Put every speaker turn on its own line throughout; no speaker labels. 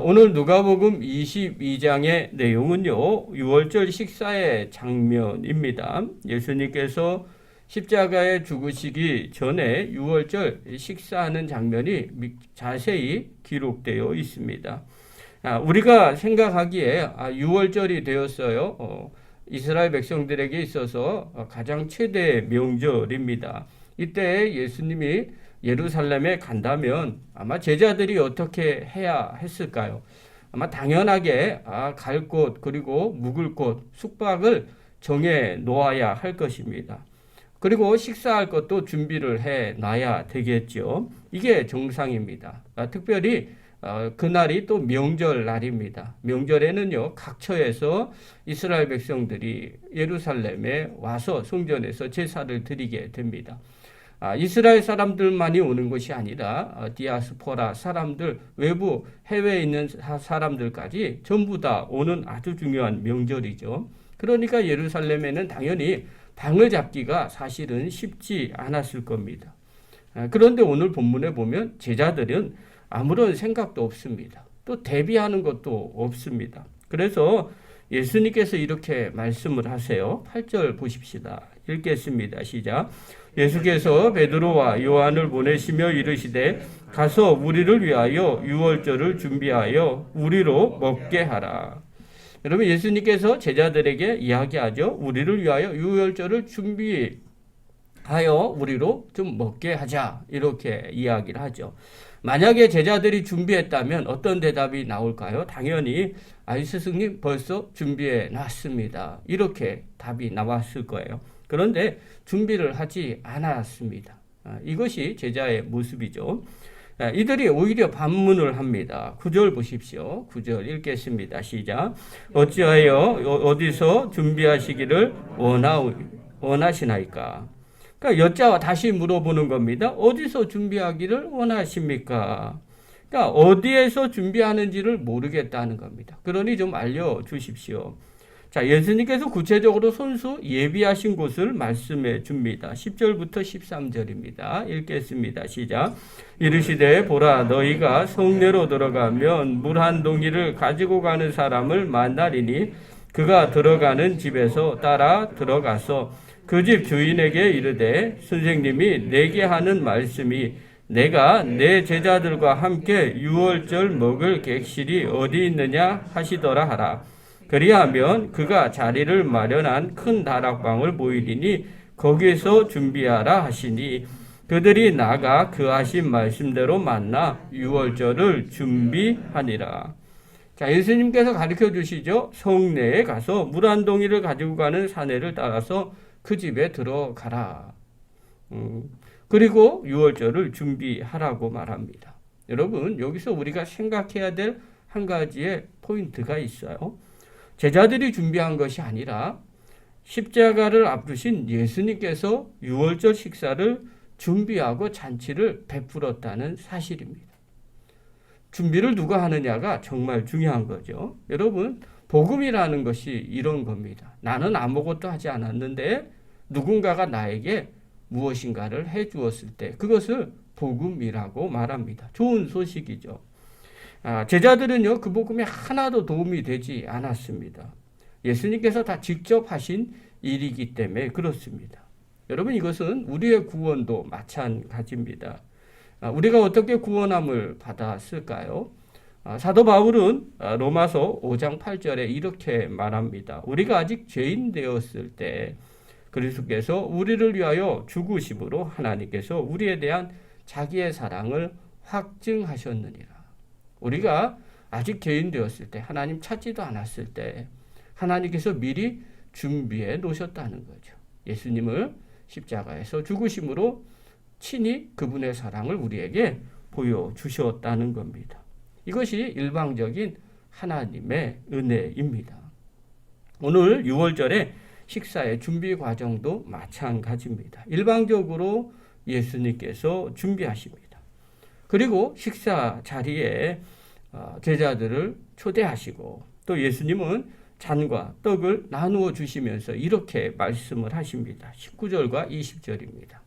오늘 누가복음 22장의 내용은요, 유월절 식사의 장면입니다. 예수님께서 십자가에 죽으시기 전에 유월절 식사하는 장면이 자세히 기록되어 있습니다. 우리가 생각하기에 유월절이 되었어요. 이스라엘 백성들에게 있어서 가장 최대의 명절입니다. 이때 예수님이 예루살렘에 간다면 아마 제자들이 어떻게 해야 했을까요? 아마 당연하게 갈 곳 그리고 묵을 곳 숙박을 정해 놓아야 할 것입니다. 그리고 식사할 것도 준비를 해 놔야 되겠죠. 이게 정상입니다. 특별히 그날이 또 명절 날입니다. 명절에는요, 각처에서 이스라엘 백성들이 예루살렘에 와서 성전에서 제사를 드리게 됩니다. 이스라엘 사람들만이 오는 것이 아니라 디아스포라 사람들, 외부 해외에 있는 사람들까지 전부 다 오는 아주 중요한 명절이죠. 그러니까 예루살렘에는 당연히 방을 잡기가 사실은 쉽지 않았을 겁니다. 그런데 오늘 본문에 보면 제자들은 아무런 생각도 없습니다. 또 대비하는 것도 없습니다. 그래서 예수님께서 이렇게 말씀을 하세요. 8절 보십시다. 읽겠습니다. 시작. 예수께서 베드로와 요한을 보내시며 이르시되 가서 우리를 위하여 유월절을 준비하여 우리로 먹게 하라. 여러분, 예수님께서 제자들에게 이야기하죠. 우리를 위하여 유월절을 준비하여 우리로 좀 먹게 하자. 이렇게 이야기를 하죠. 만약에 제자들이 준비했다면 어떤 대답이 나올까요? 당연히 스승님 벌써 준비해 놨습니다. 이렇게 답이 나왔을 거예요. 그런데 준비를 하지 않았습니다. 이것이 제자의 모습이죠. 이들이 오히려 반문을 합니다. 9절 보십시오. 9절 읽겠습니다. 시작. 어찌하여 어디서 준비하시기를 원하시나이까? 그러니까 여자와 다시 물어보는 겁니다. 어디서 준비하기를 원하십니까? 그러니까 어디에서 준비하는지를 모르겠다는 겁니다. 그러니 좀 알려주십시오. 자, 예수님께서 구체적으로 손수 예비하신 곳을 말씀해 줍니다. 10절부터 13절입니다. 읽겠습니다. 시작. 이르시되 보라 너희가 성내로 들어가면 물 한 동이를 가지고 가는 사람을 만나리니 그가 들어가는 집에서 따라 들어가서 그 집 주인에게 이르되 선생님이 내게 하는 말씀이 내가 내 제자들과 함께 유월절 먹을 객실이 어디 있느냐 하시더라 하라. 그리하면 그가 자리를 마련한 큰 다락방을 보이리니 거기에서 준비하라 하시니 그들이 나가 그 하신 말씀대로 만나 유월절을 준비하니라. 자, 예수님께서 가르쳐 주시죠. 성내에 가서 물 한 동이를 가지고 가는 사내를 따라서 그 집에 들어가라. 그리고 유월절을 준비하라고 말합니다. 여러분, 여기서 우리가 생각해야 될 한 가지의 포인트가 있어요. 제자들이 준비한 것이 아니라 십자가를 앞두신 예수님께서 유월절 식사를 준비하고 잔치를 베풀었다는 사실입니다. 준비를 누가 하느냐가 정말 중요한 거죠. 여러분, 복음이라는 것이 이런 겁니다. 나는 아무것도 하지 않았는데 누군가가 나에게 무엇인가를 해 주었을 때 그것을 복음이라고 말합니다. 좋은 소식이죠. 제자들은요, 그 복음에 하나도 도움이 되지 않았습니다. 예수님께서 다 직접 하신 일이기 때문에 그렇습니다. 여러분, 이것은 우리의 구원도 마찬가지입니다. 우리가 어떻게 구원함을 받았을까요? 사도 바울은 로마서 5장 8절에 이렇게 말합니다. 우리가 아직 죄인 되었을 때 그리스도께서 우리를 위하여 죽으심으로 하나님께서 우리에 대한 자기의 사랑을 확증하셨느니라. 우리가 아직 죄인 되었을 때, 하나님 찾지도 않았을 때 하나님께서 미리 준비해 놓으셨다는 거죠. 예수님을 십자가에서 죽으심으로 친히 그분의 사랑을 우리에게 보여주셨다는 겁니다. 이것이 일방적인 하나님의 은혜입니다. 오늘 6월절에 식사의 준비 과정도 마찬가지입니다. 일방적으로 예수님께서 준비하십니다. 그리고 식사 자리에 제자들을 초대하시고 또 예수님은 잔과 떡을 나누어 주시면서 이렇게 말씀을 하십니다. 19절과 20절입니다.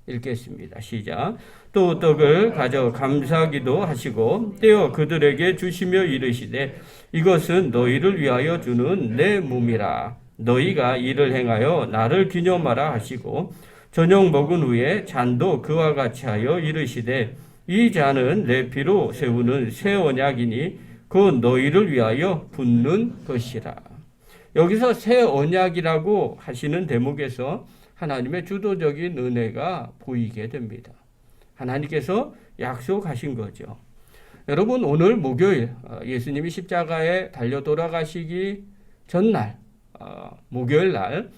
읽겠습니다. 시작. 또 떡을 가져 감사기도 하시고 떼어 그들에게 주시며 이르시되 이것은 너희를 위하여 주는 내 몸이라. 너희가 이를 행하여 나를 기념하라 하시고 저녁 먹은 후에 잔도 그와 같이 하여 이르시되 이 잔은 내 피로 세우는 새 언약이니 그 너희를 위하여 붓는 것이라. 여기서 새 언약이라고 하시는 대목에서 하나님의 주도적인 은혜가 보이게 됩니다. 하나님께서 약속하신 거죠. 여러분, 오늘 목요일 예수님이 십자가에 달려 돌아가시기 전날 목요일 날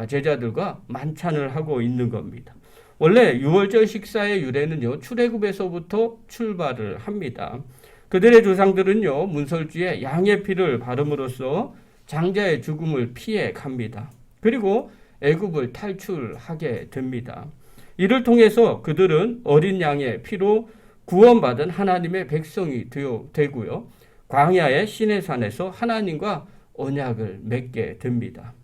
제자들과 만찬을 하고 있는 겁니다. 원래 유월절 식사의 유래는요, 출애굽에서부터 출발을 합니다. 그들의 조상들은요, 문설주에 양의 피를 바름으로써 장자의 죽음을 피해 갑니다. 그리고 애굽을 탈출하게 됩니다. 이를 통해서 그들은 어린 양의 피로 구원받은 하나님의 백성이 되고요. 광야의 시내산에서 하나님과 언약을 맺게 됩니다.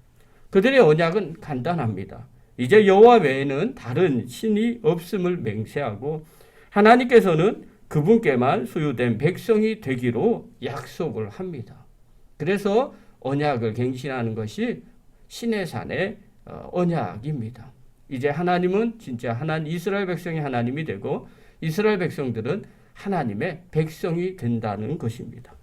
그들의 언약은 간단합니다. 이제 여호와 외에는 다른 신이 없음을 맹세하고 하나님께서는 그분께만 소유된 백성이 되기로 약속을 합니다. 그래서 언약을 갱신하는 것이 시내산의 언약입니다. 이제 하나님은 진짜 이스라엘 백성이 하나님이 되고 이스라엘 백성들은 하나님의 백성이 된다는 것입니다.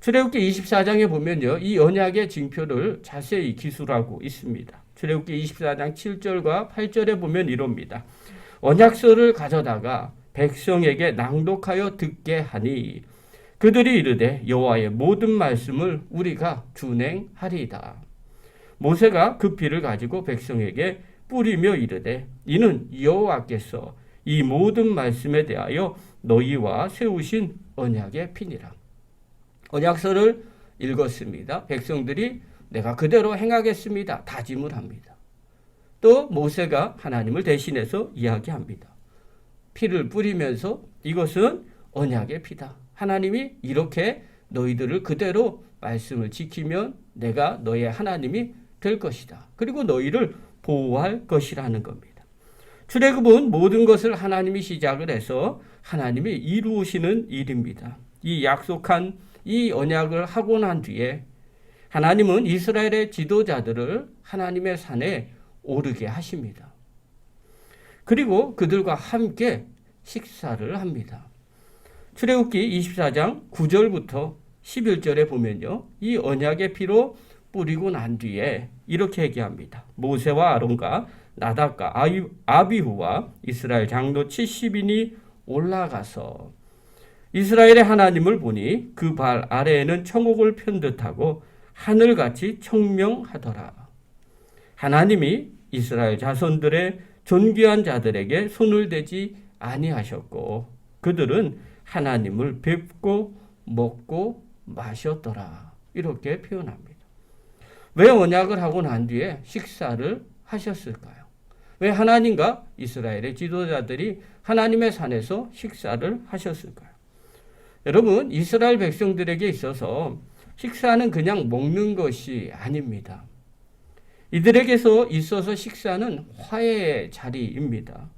출애굽기 24장에 보면요, 이 언약의 징표를 자세히 기술하고 있습니다. 출애굽기 24장 7절과 8절에 보면 이럽니다. 언약서를 가져다가 백성에게 낭독하여 듣게 하니 그들이 이르되 여호와의 모든 말씀을 우리가 준행하리이다. 모세가 그 피를 가지고 백성에게 뿌리며 이르되 이는 여호와께서 이 모든 말씀에 대하여 너희와 세우신 언약의 피니라. 언약서를 읽었습니다. 백성들이 내가 그대로 행하겠습니다. 다짐을 합니다. 또 모세가 하나님을 대신해서 이야기합니다. 피를 뿌리면서 이것은 언약의 피다. 하나님이 이렇게 너희들을 그대로 말씀을 지키면 내가 너의 하나님이 될 것이다. 그리고 너희를 보호할 것이라는 겁니다. 출애굽은 모든 것을 하나님이 시작을 해서 하나님이 이루시는 일입니다. 이 약속한 이 언약을 하고 난 뒤에 하나님은 이스라엘의 지도자들을 하나님의 산에 오르게 하십니다. 그리고 그들과 함께 식사를 합니다. 출애굽기 24장 9절부터 11절에 보면요, 이 언약의 피로 뿌리고 난 뒤에 이렇게 얘기합니다. 모세와 아론과 나답과 아비후와 이스라엘 장로 70인이 올라가서 이스라엘의 하나님을 보니 그 발 아래에는 청옥을 편 듯하고 하늘같이 청명하더라. 하나님이 이스라엘 자손들의 존귀한 자들에게 손을 대지 아니하셨고 그들은 하나님을 뵙고 먹고 마셨더라. 이렇게 표현합니다. 왜 언약을 하고 난 뒤에 식사를 하셨을까요? 왜 하나님과 이스라엘의 지도자들이 하나님의 산에서 식사를 하셨을까요? 여러분, 이스라엘 백성들에게 있어서 식사는 그냥 먹는 것이 아닙니다. 이들에게서 있어서 식사는 화해의 자리입니다.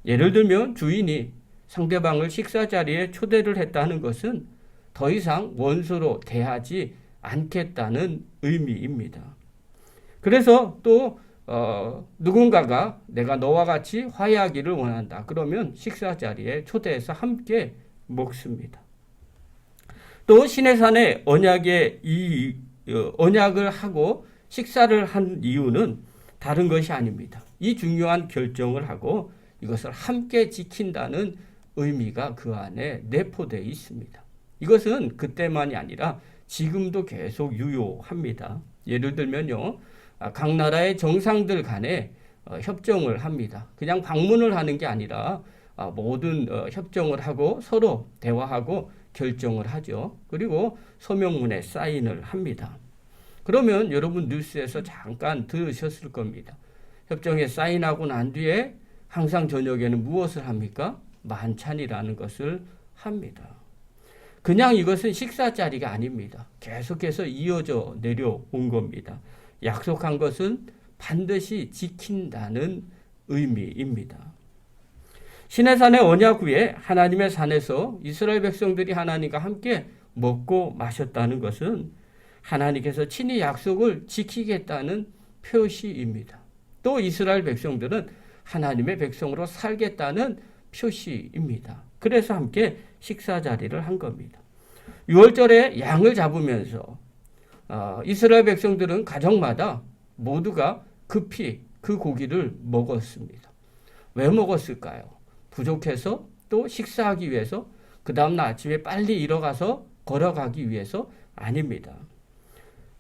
예를 들면 주인이 상대방을 식사 자리에 초대를 했다는 것은 더 이상 원수로 대하지 않겠다는 의미입니다. 그래서 또 누군가가 내가 너와 같이 화해하기를 원한다. 그러면 식사 자리에 초대해서 함께 먹습니다. 또 시내산에 언약을 하고 식사를 한 이유는 다른 것이 아닙니다. 이 중요한 결정을 하고 이것을 함께 지킨다는 의미가 그 안에 내포되어 있습니다. 이것은 그때만이 아니라 지금도 계속 유효합니다. 예를 들면요, 각 나라의 정상들 간에 협정을 합니다. 그냥 방문을 하는 게 아니라 모든 협정을 하고 서로 대화하고 결정을 하죠. 그리고 서명문에 사인을 합니다. 그러면 여러분 뉴스에서 잠깐 들으셨을 겁니다. 협정에 사인하고 난 뒤에 항상 저녁에는 무엇을 합니까? 만찬이라는 것을 합니다. 그냥 이것은 식사 자리가 아닙니다. 계속해서 이어져 내려온 겁니다. 약속한 것은 반드시 지킨다는 의미입니다. 시내산의 언약 후에 하나님의 산에서 이스라엘 백성들이 하나님과 함께 먹고 마셨다는 것은 하나님께서 친히 약속을 지키겠다는 표시입니다. 또 이스라엘 백성들은 하나님의 백성으로 살겠다는 표시입니다. 그래서 함께 식사 자리를 한 겁니다. 6월절에 양을 잡으면서 이스라엘 백성들은 가정마다 모두가 급히 그 고기를 먹었습니다. 왜 먹었을까요? 부족해서, 또 식사하기 위해서, 그 다음날 아침에 빨리 일어가서 걸어가기 위해서? 아닙니다.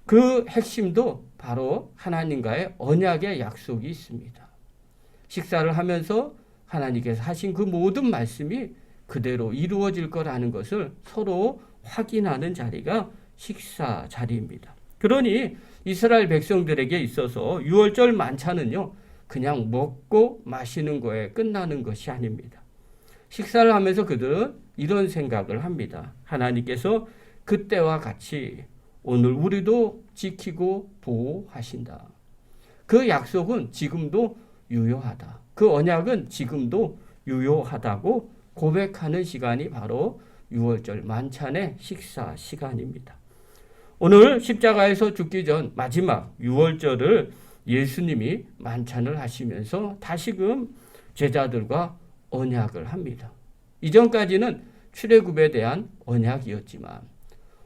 그 핵심도 바로 하나님과의 언약의 약속이 있습니다. 식사를 하면서 하나님께서 하신 그 모든 말씀이 그대로 이루어질 거라는 것을 서로 확인하는 자리가 식사 자리입니다. 그러니 이스라엘 백성들에게 있어서 유월절 만찬은요, 그냥 먹고 마시는 거에 끝나는 것이 아닙니다. 식사를 하면서 그들은 이런 생각을 합니다. 하나님께서 그때와 같이 오늘 우리도 지키고 보호하신다. 그 약속은 지금도 유효하다. 그 언약은 지금도 유효하다고 고백하는 시간이 바로 유월절 만찬의 식사 시간입니다. 오늘 십자가에서 죽기 전 마지막 유월절을 예수님이 만찬을 하시면서 다시금 제자들과 언약을 합니다. 이전까지는 출애굽에 대한 언약이었지만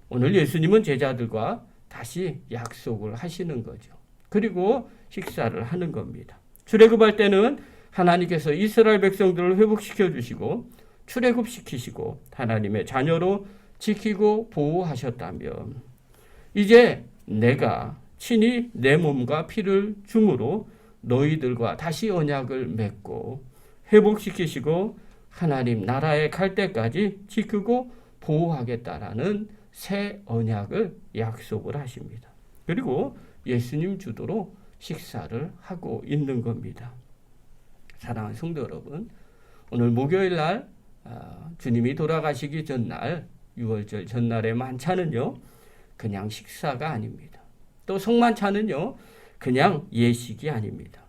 오늘 예수님은 제자들과 다시 약속을 하시는 거죠. 그리고 식사를 하는 겁니다. 출애굽할 때는 하나님께서 이스라엘 백성들을 회복시켜 주시고 출애굽시키시고 하나님의 자녀로 지키고 보호하셨다면 이제 내가 친히 내 몸과 피를 줌으로 너희들과 다시 언약을 맺고 회복시키시고 하나님 나라에 갈 때까지 지키고 보호하겠다라는 새 언약을 약속을 하십니다. 그리고 예수님 주도로 식사를 하고 있는 겁니다. 사랑하는 성도 여러분, 오늘 목요일 날 주님이 돌아가시기 전날 유월절 전날의 만찬은요, 그냥 식사가 아닙니다. 또 성만찬은요, 그냥 예식이 아닙니다.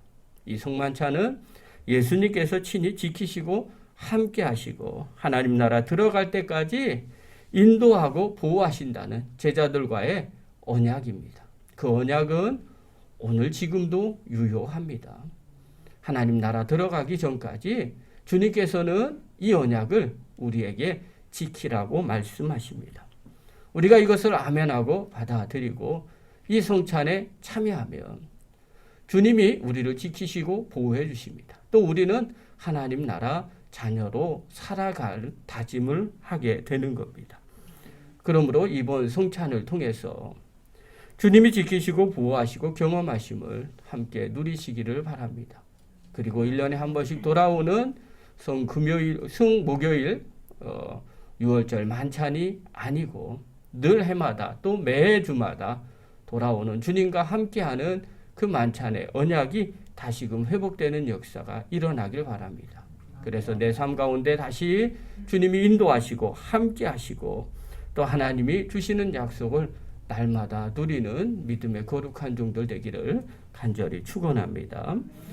이 성만찬은 예수님께서 친히 지키시고 함께 하시고 하나님 나라 들어갈 때까지 인도하고 보호하신다는 제자들과의 언약입니다. 그 언약은 오늘 지금도 유효합니다. 하나님 나라 들어가기 전까지 주님께서는 이 언약을 우리에게 지키라고 말씀하십니다. 우리가 이것을 아멘하고 받아들이고 이 성찬에 참여하면 주님이 우리를 지키시고 보호해 주십니다. 또 우리는 하나님 나라 자녀로 살아갈 다짐을 하게 되는 겁니다. 그러므로 이번 성찬을 통해서 주님이 지키시고 보호하시고 경험하심을 함께 누리시기를 바랍니다. 그리고 1년에 한 번씩 돌아오는 목요일 유월절 만찬이 아니고 늘 해마다 또 매주마다 돌아오는 주님과 함께하는 그 만찬의 언약이 다시금 회복되는 역사가 일어나길 바랍니다. 그래서 내 삶 가운데 다시 주님이 인도하시고 함께하시고 또 하나님이 주시는 약속을 날마다 누리는 믿음의 거룩한 종들 되기를 간절히 축원합니다.